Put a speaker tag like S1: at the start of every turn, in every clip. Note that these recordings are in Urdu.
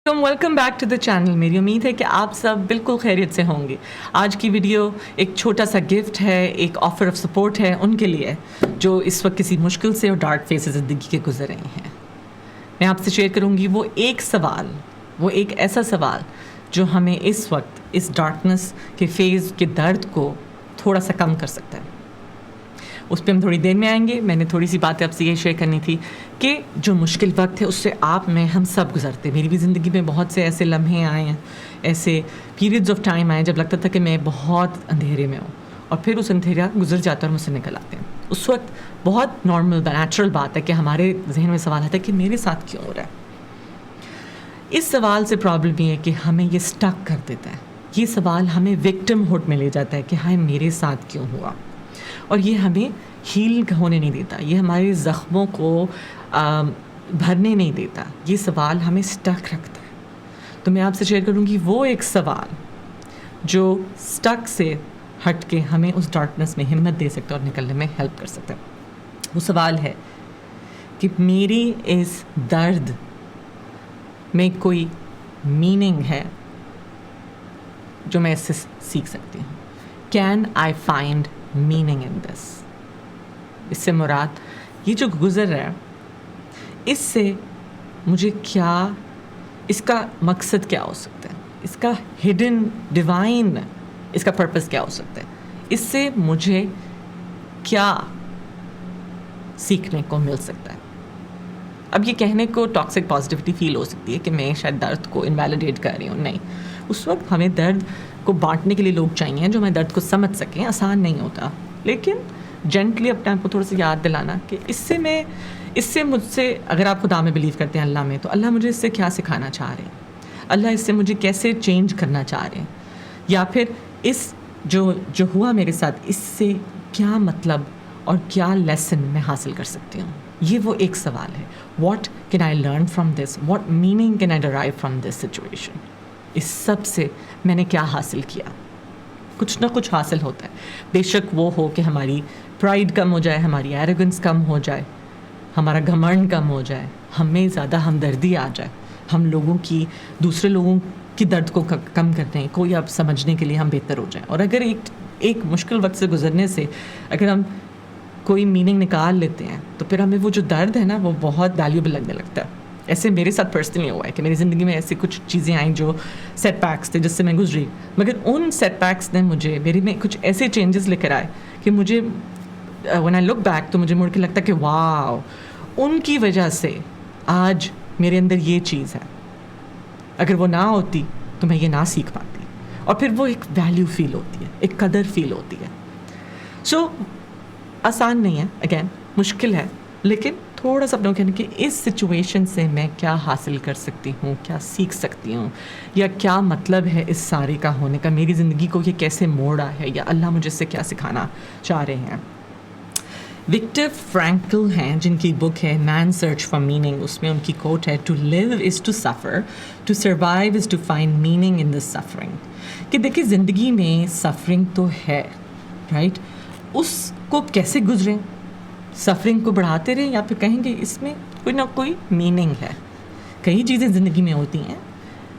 S1: Welcome back to the channel. میری امید ہے کہ آپ سب بالکل خیریت سے ہوں گے. آج کی ویڈیو ایک چھوٹا سا گفٹ ہے, ایک آفر آف سپورٹ ہے ان کے لیے جو اس وقت کسی مشکل سے اور ڈارک فیز سے زندگی کے گزر رہے ہیں. میں آپ سے شیئر کروں گی وہ ایک ایسا سوال جو ہمیں اس وقت اس ڈارکنس کے فیز کے درد کو تھوڑا سا کم کر سکتا ہے. اس پہ ہم تھوڑی دیر میں آئیں گے. میں نے تھوڑی سی باتیں آپ سے یہ شیئر کرنی تھی کہ جو مشکل وقت ہے اس سے آپ میں ہم سب گزرتے. میری بھی زندگی میں بہت سے ایسے لمحے آئے ہیں, ایسے پیریڈز آف ٹائم آئے جب لگتا تھا کہ میں بہت اندھیرے میں ہوں, اور پھر اس اندھیرا گزر جاتا ہے اور مجھ سے نکل آتے ہیں. اس وقت بہت نارمل نیچرل بات ہے کہ ہمارے ذہن میں سوال آتا ہے کہ میرے ساتھ کیوں ہو رہا ہے. اس سوال سے پرابلم یہ ہے کہ ہمیں یہ اسٹک کر دیتا ہے. یہ سوال ہمیں وکٹم ہوڈ میں لے جاتا ہے کہ ہائے میرے ساتھ کیوں ہوا, اور یہ ہمیں ہیل ہونے نہیں دیتا, یہ ہمارے زخموں کو بھرنے نہیں دیتا. یہ سوال ہمیں اسٹک رکھتا ہے. تو میں آپ سے شیئر کروں گی وہ ایک سوال جو اسٹک سے ہٹ کے ہمیں اس ڈارکنس میں ہمت دے سکتا ہے اور نکلنے میں ہیلپ کر سکتا ہے. وہ سوال ہے کہ میری اس درد میں کوئی میننگ ہے جو میں اس سے سیکھ سکتی ہوں. Can I find meaning in this. اس سے مراد یہ جو گزر رہا ہے اس سے مجھے کیا, اس کا مقصد کیا ہو سکتا ہے, اس کا ہڈن ڈیوائن اس کا پرپس کیا ہو سکتا ہے, اس سے مجھے کیا سیکھنے کو مل سکتا ہے. اب یہ کہنے کو ٹاکسک پازیٹیوٹی فیل ہو سکتی ہے کہ میں شاید درد کو انویلیڈیٹ کر رہی ہوں. نہیں, اس وقت ہمیں درد کو بانٹنے کے لیے لوگ چاہیے جو ہمیں درد کو سمجھ سکیں. آسان نہیں ہوتا, لیکن جینٹلی اپنے آپ کو تھوڑا سا یاد دلانا کہ اس سے مجھ سے, اگر آپ خدا میں بلیو کرتے ہیں اللہ میں, تو اللہ مجھے اس سے کیا سکھانا چاہ رہے ہیں, اللہ اس سے مجھے کیسے چینج کرنا چاہ رہے ہیں, یا پھر اس جو ہوا میرے ساتھ اس سے کیا مطلب اور کیا لیسن میں حاصل کر سکتی ہوں. یہ وہ ایک سوال ہے. What can I learn from this, what meaning can I drive from this situation. اس سب سے میں نے کیا حاصل کیا. کچھ نہ کچھ حاصل ہوتا ہے. بے شک وہ ہو کہ ہماری پرائڈ کم ہو جائے, ہماری ایروگنس کم ہو جائے, ہمارا گھمنڈ کم ہو جائے, ہمیں زیادہ ہمدردی آ جائے, ہم دوسرے لوگوں کی درد کو کم کرنے کو یا سمجھنے کے لیے ہم بہتر ہو جائیں. اور اگر ایک مشکل وقت سے گزرنے سے اگر ہم کوئی میننگ نکال لیتے ہیں تو پھر ہمیں وہ جو درد ہے نا وہ بہت ویلیوبل لگنے لگتا ہے. ایسے میرے ساتھ پرسنلی ہوا ہے کہ میری زندگی میں ایسی کچھ چیزیں آئیں جو سیٹ بیکس تھے جس سے میں گزری, مگر ان سیٹ بیکس نے میرے میں کچھ ایسے چینجز لے کر آئے کہ مجھے when I look back تو مجھے مڑ کے لگتا ہے کہ واو, ان کی وجہ سے آج میرے اندر یہ چیز ہے. اگر وہ نہ ہوتی تو میں یہ نہ سیکھ پاتی, اور پھر وہ ایک ویلیو فیل ہوتی ہے, ایک قدر فیل ہوتی ہے. سو آسان نہیں ہے, اگین مشکل ہے, لیکن تھوڑا سا اپنے کہنے کہ اس سچویشن سے میں کیا حاصل کر سکتی ہوں, کیا سیکھ سکتی ہوں, یا کیا مطلب ہے اس سارے کا ہونے کا, میری زندگی کو یہ کیسے موڑا ہے, یا اللہ مجھے اس سے کیا سکھانا چاہ رہے ہیں. وکٹر فرینکل ہیں جن کی بک ہے مین سرچ فار میننگ, اس میں ان کی کوٹ ہے to live is to suffer, to survive is to find meaning in the suffering. کہ دیکھیں زندگی میں سفرنگ تو ہے, رائٹ, اس کو کیسے گزریں, سفرنگ کو بڑھاتے رہیں یا پھر کہیں گے اس میں کوئی نہ کوئی میننگ ہے. کئی چیزیں زندگی میں ہوتی ہیں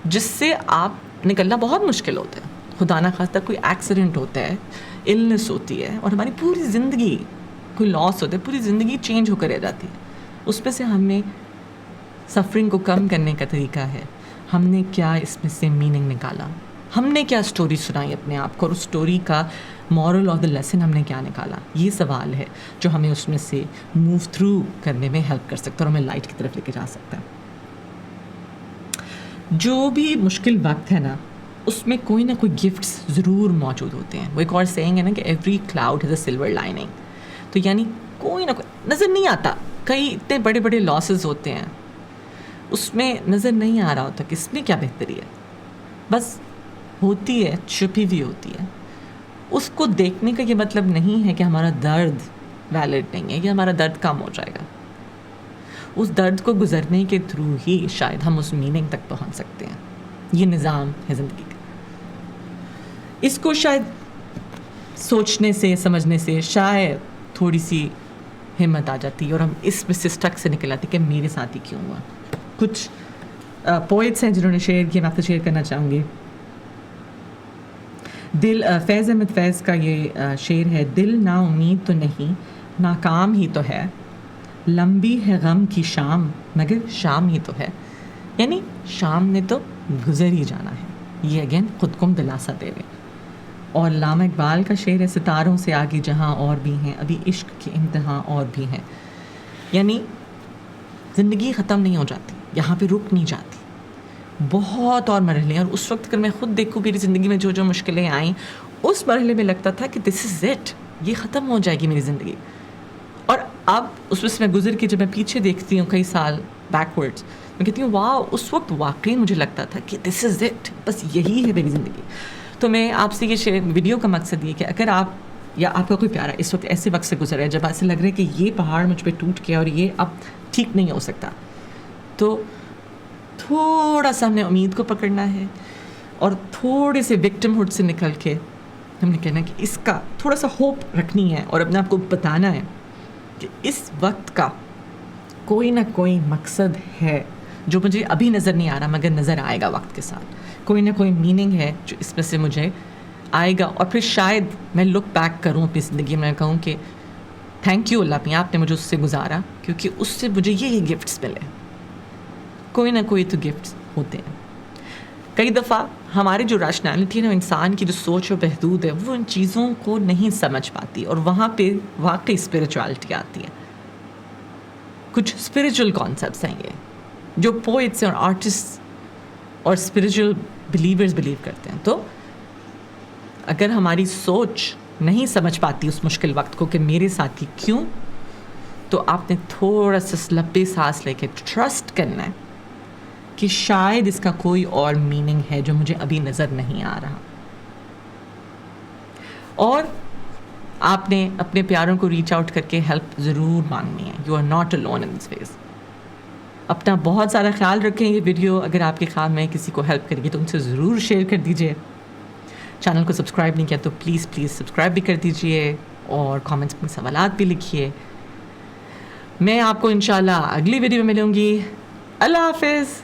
S1: جس سے آپ نکلنا بہت مشکل ہوتا ہے. خدا نہ خواستہ کوئی ایکسیڈنٹ ہوتا ہے, النس ہوتی ہے, اور ہماری پوری زندگی کوئی لاس ہوتا ہے, پوری زندگی چینج ہو کر رہ جاتی ہے. اس میں سے ہمیں سفرنگ کو کم کرنے کا طریقہ ہے ہم نے کیا اس میں سے میننگ نکالا, ہم نے کیا سٹوری سنائی اپنے آپ کو, اور اس سٹوری کا مورل آف دا لیسن ہم نے کیا نکالا. یہ سوال ہے جو ہمیں اس میں سے موو تھرو کرنے میں ہیلپ کر سکتا ہے اور ہمیں لائٹ کی طرف لے کے جا سکتا ہے. جو بھی مشکل وقت ہے نا اس میں کوئی نہ کوئی گفٹس ضرور موجود ہوتے ہیں. وہ ایک اور سیئنگ ہے نا کہ every cloud has a silver lining. تو یعنی کوئی نہ کوئی نظر نہیں آتا, کئی اتنے بڑے بڑے لاسز ہوتے ہیں اس میں نظر نہیں آ رہا ہوتا کہ اس میں کیا بہتری ہے, بس ہوتی ہے, چھپی ہوئی ہوتی ہے. اس کو دیکھنے کا یہ مطلب نہیں ہے کہ ہمارا درد ویلڈ نہیں ہے, کہ ہمارا درد کم ہو جائے گا. اس درد کو گزرنے کے تھرو ہی شاید ہم اس میننگ تک پہنچ سکتے ہیں. یہ نظام ہے زندگی کا. اس کو شاید سوچنے سے, سمجھنے سے شاید تھوڑی سی ہمت آ جاتی ہے اور ہم اس میں سے اسٹک سے نکل آتے کہ میرے ساتھ ہی کیوں ہوا. کچھ پوئٹس ہیں جنہوں نے شعر کیے، میں آپ سے شیئر کرنا چاہوں گی. دل فیض احمد فیض کا یہ شعر ہے. دل نا امید تو نہیں، ناکام ہی تو ہے، لمبی ہے غم کی شام مگر شام ہی تو ہے. یعنی شام نے تو گزر ہی جانا ہے. یہ اگین خود کو دلاسا دے رہے. اور علامہ اقبال کا شعر ہے. ستاروں سے آگے جہاں اور بھی ہیں، ابھی عشق کے امتحان اور بھی ہیں. یعنی زندگی ختم نہیں ہو جاتی، یہاں پہ رک نہیں جاتی، بہت اور مرحلے ہیں. اور اس وقت اگر میں خود دیکھوں میری زندگی میں جو جو مشکلیں آئیں، اس مرحلے میں لگتا تھا کہ دس از اٹ، یہ ختم ہو جائے گی میری زندگی. اور اب اس وقت میں گزر کے جب میں پیچھے دیکھتی ہوں کئی سال بیکورڈز، میں کہتی ہوں واو، اس وقت واقعی مجھے لگتا تھا کہ دس از اٹ، بس یہی ہے میری زندگی. تو میں آپ سے یہ ویڈیو کا مقصد یہ کہ اگر آپ یا آپ کا کوئی پیارا اس وقت ایسے وقت سے گزر ہے جب ایسے لگ رہا ہے کہ یہ پہاڑ مجھ پہ ٹوٹ گیا اور یہ اب ٹھیک نہیں ہو سکتا، تو تھوڑا سا ہم نے امید کو پکڑنا ہے اور تھوڑے سے وکٹم ہوڈ سے نکل کے ہم نے کہنا کہ اس کا تھوڑا سا ہوپ رکھنی ہے اور اپنے آپ کو بتانا ہے کہ اس وقت کا کوئی نہ کوئی مقصد ہے جو مجھے ابھی نظر نہیں آ رہا مگر نظر آئے گا وقت کے ساتھ. کوئی نہ کوئی میننگ ہے جو اس میں سے مجھے آئے گا. اور پھر شاید میں لک بیک کروں اپنی زندگی میں کہوں کہ تھینک یو اللہ میاں، آپ نے مجھے اس سے گزارا کیونکہ اس سے مجھے یہ گفٹس ملے. کوئی نہ کوئی تو گفٹس ہوتے ہیں. کئی دفعہ ہماری جو ریشنالٹی ہے نا، انسان کی جو سوچ و بحدود ہے، وہ ان چیزوں کو نہیں سمجھ پاتی اور وہاں پہ واقعی اسپریچوالٹی آتی ہے. کچھ اسپریچول کانسیپٹس ہیں یہ جو پوئٹس اور آرٹسٹ اور اسپریچول بلیورز بلیو کرتے ہیں. تو اگر ہماری سوچ نہیں سمجھ پاتی اس مشکل وقت کو کہ میرے ساتھ ہی کیوں، تو آپ نے تھوڑا سا لمبی سانس لے کے ٹرسٹ کرنا ہے کہ شاید اس کا کوئی اور میننگ ہے جو مجھے ابھی نظر نہیں آ رہا. اور آپ نے اپنے پیاروں کو ریچ آؤٹ کر کے ہیلپ ضرور مانگنی ہے. You are not alone in this phase. اپنا بہت سارا خیال رکھیں. یہ ویڈیو اگر آپ کے خیال میں کسی کو ہیلپ کرے گی تو ان سے ضرور شیئر کر دیجیے. چینل کو سبسکرائب نہیں کیا تو پلیز سبسکرائب بھی کر دیجیے اور کامنٹس میں سوالات بھی لکھیے. میں آپ کو انشاءاللہ اگلی ویڈیو میں ملوں گی. اللہ حافظ.